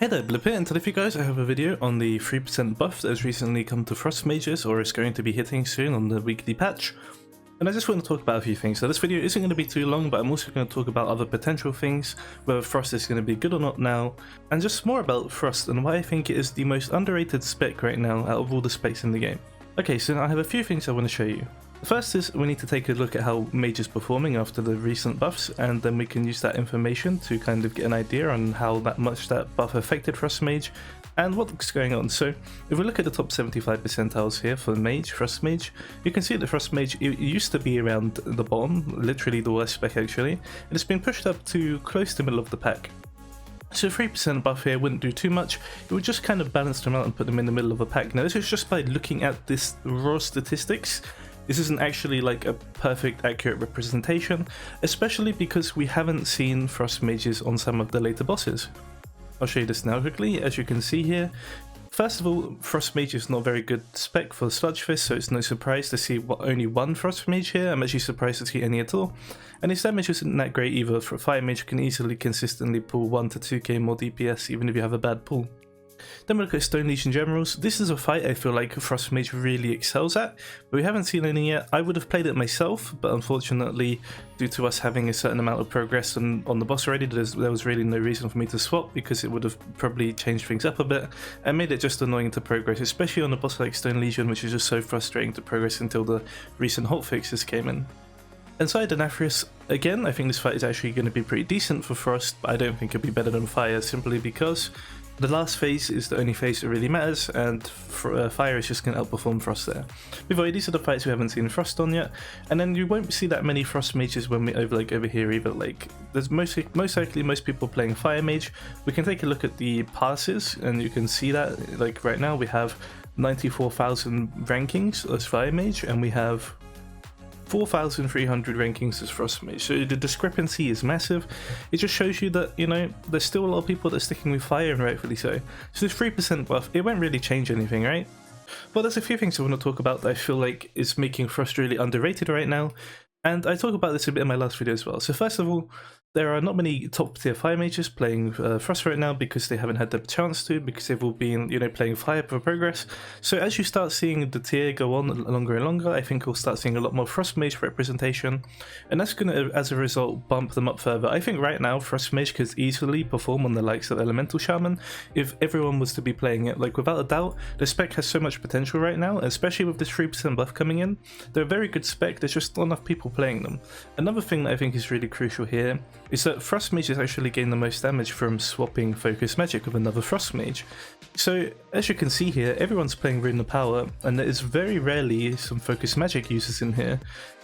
Hey there, Blip here, and today for you guys I have a video on the 3% buff that has recently come to Frost Mages or is going to be hitting soon on the weekly patch. And I just want to talk about a few things. So this video isn't going to be too long, but I'm also going to talk about other potential things, whether Frost is going to be good or not now, and just more about Frost and why I think it is the most underrated spec right now out of all the specs in the game. Okay, so now I have a few things I want to show you. The first is we need to take a look at how Mage is performing after the recent buffs, and then we can use that information to kind of get an idea on how much that buff affected Frost Mage and what's going on. So if we look at the top 75 percentiles here for Mage, Frost Mage, you can see that Frost Mage, it used to be around the bottom, literally the worst spec actually, and it's been pushed up to close to the middle of the pack. So 3% buff here wouldn't do too much, it would just kind of balance them out and put them in the middle of a pack. Now this is just by looking at this raw statistics. This isn't actually like a perfect accurate representation, especially because we haven't seen Frost Mages on some of the later bosses. I'll show you this now quickly. As you can see here, first of all, Frost Mage is not a very good spec for Sludge Fist, so it's no surprise to see only one Frost Mage here. I'm actually surprised to see any at all. And his damage isn't that great either. For a Fire Mage, can easily consistently pull 1 to 2k more DPS even if you have a bad pull. Then we look at Stone Legion Generals. This is a fight I feel like Frost Mage really excels at, but we haven't seen any yet. I would have played it myself, but unfortunately, due to us having a certain amount of progress on the boss already, there was really no reason for me to swap, because it would have probably changed things up a bit and made it just annoying to progress, especially on a boss like Stone Legion, which is just so frustrating to progress until the recent hotfixes came in. Inside Anathrius, again, I think this fight is actually going to be pretty decent for Frost, but I don't think it'll be better than Fire, simply because the last phase is the only phase that really matters, and Fire is just going to outperform Frost there. Anyway, these are the fights we haven't seen Frost on yet, and then you won't see that many Frost Mages when we over here either. Like, there's most likely most people playing Fire Mage. We can take a look at the passes, and you can see that, like right now we have 94,000 rankings as Fire Mage, and we have 4,300 rankings as Frost Mage, so the discrepancy is massive. It just shows you that, you know, there's still a lot of people that are sticking with Fire, and rightfully so. So this 3% buff, it won't really change anything, right? Well, there's a few things I want to talk about that I feel like is making Frost really underrated right now, and I talk about this a bit in my last video as well. So first of all, there are not many top tier Fire Mages playing Frost right now because they haven't had the chance to, because they've all been, you know, playing Fire for progress. So as you start seeing the tier go on longer and longer, I think we'll start seeing a lot more Frost Mage representation, and that's going to, as a result, bump them up further. I think right now Frost Mage could easily perform on the likes of Elemental Shaman if everyone was to be playing it. Like, without a doubt, the spec has so much potential right now, especially with this 3% buff coming in. They're a very good spec, there's just not enough people playing them. Another thing that I think is really crucial here is that Frost Mages actually gain the most damage from swapping Focus Magic with another Frost Mage. So as you can see here, everyone's playing Rune of Power, and there is very rarely some Focus Magic users in here,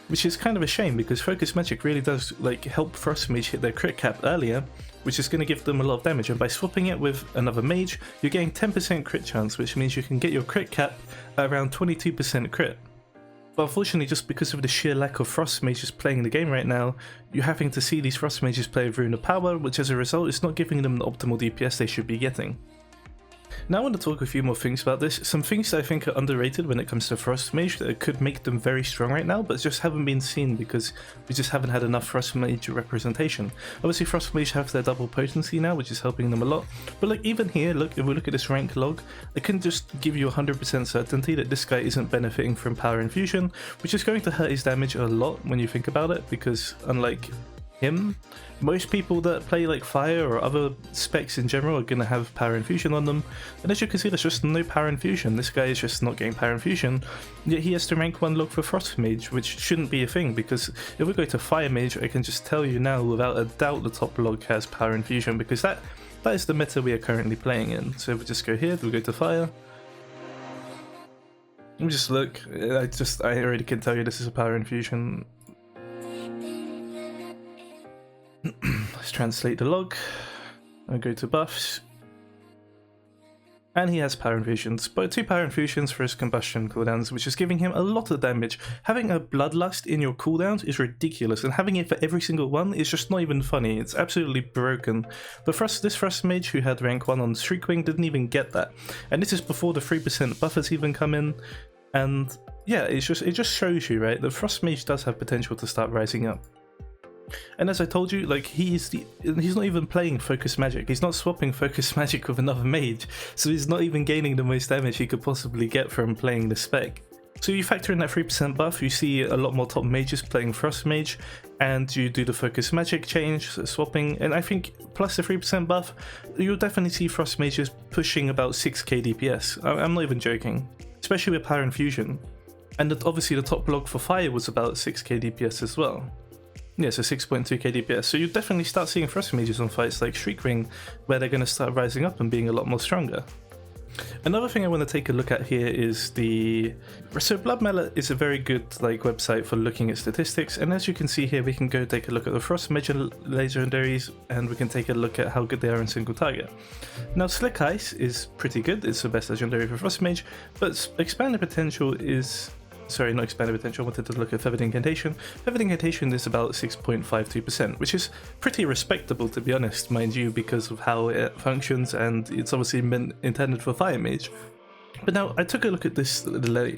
which is kind of a shame, because Focus Magic really does like help Frost Mage hit their crit cap earlier, which is going to give them a lot of damage, and by swapping it with another Mage, you're getting 10% crit chance, which means you can get your crit cap at around 22% crit. But unfortunately, just because of the sheer lack of Frost Mages playing the game right now, you're having to see these Frost Mages play with Rune of Power, which as a result is not giving them the optimal DPS they should be getting. Now I want to talk a few more things about this, some things that I think are underrated when it comes to Frost Mage that could make them very strong right now, but just haven't been seen because we just haven't had enough Frost Mage representation. Obviously Frost Mage have their double potency now, which is helping them a lot, but like even here, look, if we look at this rank log, I can just give you 100% certainty that this guy isn't benefiting from Power Infusion, which is going to hurt his damage a lot when you think about it, because unlike him, most people that play like Fire or other specs in general are going to have Power Infusion on them, and as you can see there's just no Power Infusion. This guy is just not getting Power Infusion, yet he has to rank 1 log for Frost Mage, which shouldn't be a thing, because if we go to Fire Mage, I can just tell you now without a doubt the top log has Power Infusion, because that is the meta we are currently playing in. So if we just go here, we go to Fire, let me just look, I already can tell you this is a Power Infusion. Let's translate the log. I go to buffs, and he has Power Infusions, but 2 Power Infusions for his combustion cooldowns, which is giving him a lot of damage. Having a Bloodlust in your cooldowns is ridiculous, and having it for every single one is just not even funny. It's absolutely broken. But this Frost Mage who had rank 1 on Shriekwing didn't even get that, and this is before the 3% buff has even come in. And yeah, it just shows you, right, that Frost Mage does have potential to start rising up. And as I told you, like he's not even playing Focus Magic. He's not swapping Focus Magic with another Mage, so he's not even gaining the most damage he could possibly get from playing the spec. So you factor in that 3% buff, you see a lot more top mages playing Frost Mage, and you do the Focus Magic change, so swapping, and I think plus the 3% buff, you'll definitely see Frost Mages pushing about 6k DPS. I'm not even joking, especially with Power Infusion. And obviously the top block for Fire was about 6k DPS as well. Yeah, so 6.2k DPS. So you definitely start seeing Frost Mages on fights like Shriek Ring, where they're going to start rising up and being a lot more stronger. Another thing I want to take a look at here is so Blood Mallet is a very good website for looking at statistics, and as you can see here, we can go take a look at the Frost Mage legendaries, and we can take a look at how good they are in single target. Now Slick Ice is pretty good, it's the best legendary for Frost Mage, but Expanded Potential is... Sorry, not Expanded Potential, I wanted to look at Feathered Incantation. Feathered Incantation is about 6.52%, which is pretty respectable, to be honest, mind you, because of how it functions, and it's obviously intended for Fire Mage. But now, I took a look at this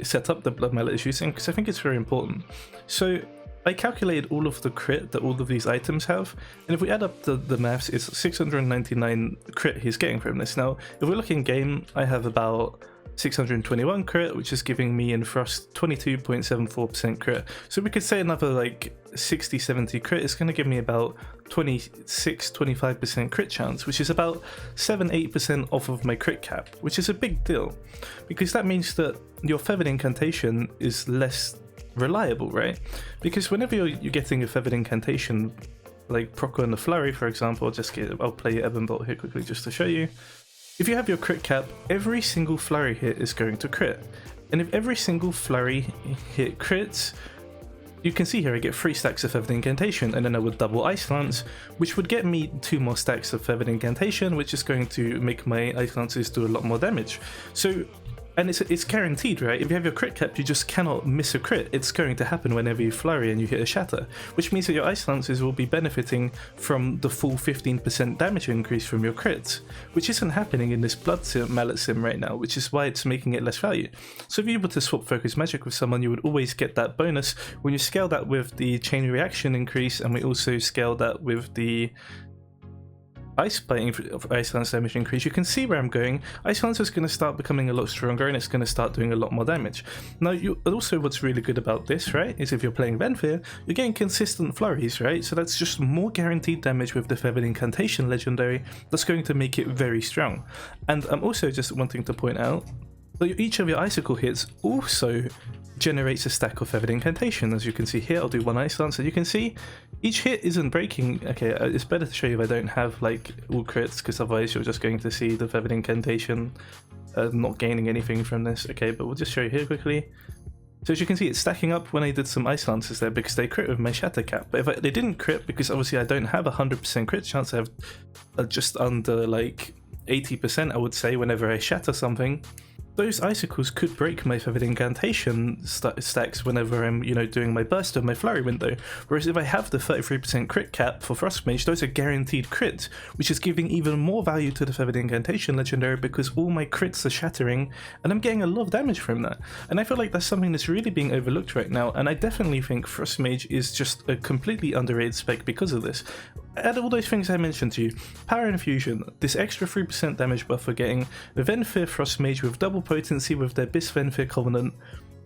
setup that Blood Mallet is using, because I think it's very important. So, I calculated all of the crit that all of these items have, and if we add up the maths, it's 699 crit he's getting from this. Now, if we're looking game, I have about 621 crit, which is giving me in Frost 22.74% crit. So we could say another 60-70 crit is going to give me about 26-25% crit chance, which is about 7-8% off of my crit cap, which is a big deal, because that means that your Feathered Incantation is less reliable, right? Because whenever you're getting a Feathered Incantation, like Proco and the Flurry, for example, I'll play Ebon Bolt here quickly just to show you. If you have your crit cap, every single flurry hit is going to crit. And if every single flurry hit crits, you can see here I get 3 stacks of Feathered Incantation, and then I would double Ice Lance, which would get me 2 more stacks of Feathered Incantation, which is going to make my Ice Lances do a lot more damage. So, and it's guaranteed, right? If you have your crit cap, you just cannot miss a crit. It's going to happen whenever you flurry and you hit a shatter, which means that your Ice Lances will be benefiting from the full 15% damage increase from your crits, which isn't happening in this Blood Mallet sim right now, which is why it's making it less value. So if you were to swap Focus Magic with someone, you would always get that bonus when you scale that with the chain reaction increase, and we also scale that with the Ice Lance damage increase. You can see where I'm going. Ice Lance is going to start becoming a lot stronger, and it's going to start doing a lot more damage. Now, also what's really good about this, right, is if you're playing Venthyr, you're getting consistent flurries, right? So that's just more guaranteed damage with the Feathered Incantation legendary. That's going to make it very strong. And I'm also just wanting to point out that each of your Icicle hits also generates a stack of Feathered Incantation. As you can see here, I'll do 1 Ice Lance, and you can see each hit isn't breaking. Okay, it's better to show you if I don't have all crits, because otherwise you're just going to see the Feathered Incantation not gaining anything from this. Okay, but we'll just show you here quickly. So as you can see, it's stacking up when I did some Ice Lances there, because they crit with my Shatter Cap. But if they didn't crit, because obviously I don't have 100% crit chance, I have just under 80%, I would say, whenever I shatter something. Those icicles could break my Feathered Incantation stacks whenever I'm, doing my burst or my flurry window. Whereas if I have the 33% crit cap for Frost Mage, those are guaranteed crits, which is giving even more value to the Feathered Incantation legendary, because all my crits are shattering, and I'm getting a lot of damage from that. And I feel like that's something that's really being overlooked right now, and I definitely think Frost Mage is just a completely underrated spec because of this. Add all those things I mentioned to you: Power Infusion, this extra 3% damage buff we're getting, the Venthyr Frost Mage with double potency with their Abyss Venthyr Covenant,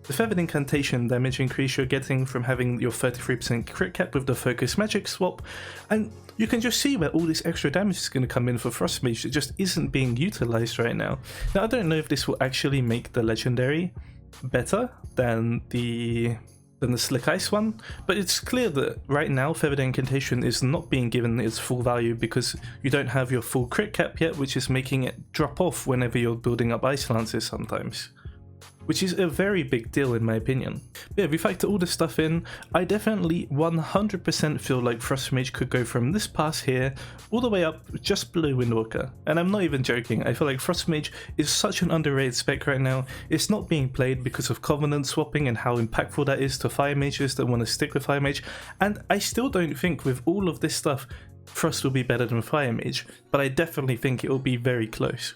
the Feathered Incantation damage increase you're getting from having your 33% crit cap with the Focus Magic swap, and you can just see where all this extra damage is going to come in for Frost Mage that just isn't being utilized right now. Now, I don't know if this will actually make the legendary better than the Slick Ice one, but it's clear that right now Feathered Incantation is not being given its full value because you don't have your full crit cap yet, which is making it drop off whenever you're building up Ice Lances sometimes, which is a very big deal in my opinion. But yeah, if we factor all this stuff in, I definitely 100% feel like Frost Mage could go from this pass here all the way up just below Windwalker. And I'm not even joking, I feel like Frost Mage is such an underrated spec right now. It's not being played because of Covenant swapping and how impactful that is to Fire Mages that want to stick with Fire Mage, and I still don't think with all of this stuff Frost will be better than Fire Mage, but I definitely think it will be very close.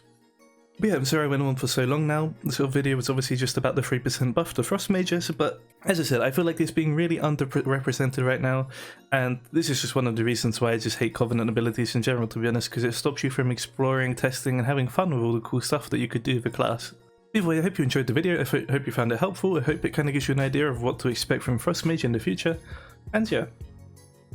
But yeah, I'm sorry I went on for so long now. This sort of video was obviously just about the 3% buff to Frost Mages, but as I said, I feel like it's being really underrepresented right now, and this is just one of the reasons why I just hate Covenant abilities in general, to be honest, because it stops you from exploring, testing, and having fun with all the cool stuff that you could do with the class. Either way, I hope you enjoyed the video, I hope you found it helpful, I hope it kind of gives you an idea of what to expect from Frost Mage in the future, and yeah.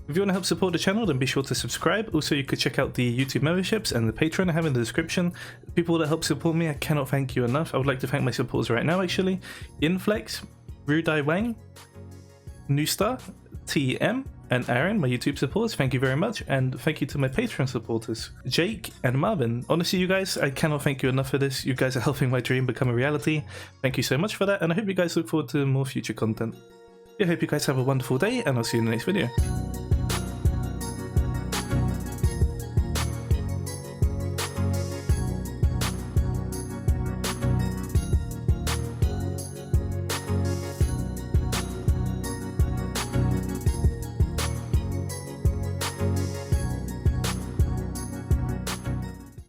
If you want to help support the channel, then be sure to subscribe. Also, you could check out the YouTube memberships and the Patreon I have in the description. The people that help support me, I cannot thank you enough. I would like to thank my supporters right now, actually. Inflex, Rudai Wang, Newstar, TM, and Aaron, my YouTube supporters. Thank you very much. And thank you to my Patreon supporters, Jake and Marvin. Honestly, you guys, I cannot thank you enough for this. You guys are helping my dream become a reality. Thank you so much for that, and I hope you guys look forward to more future content. I hope you guys have a wonderful day, and I'll see you in the next video.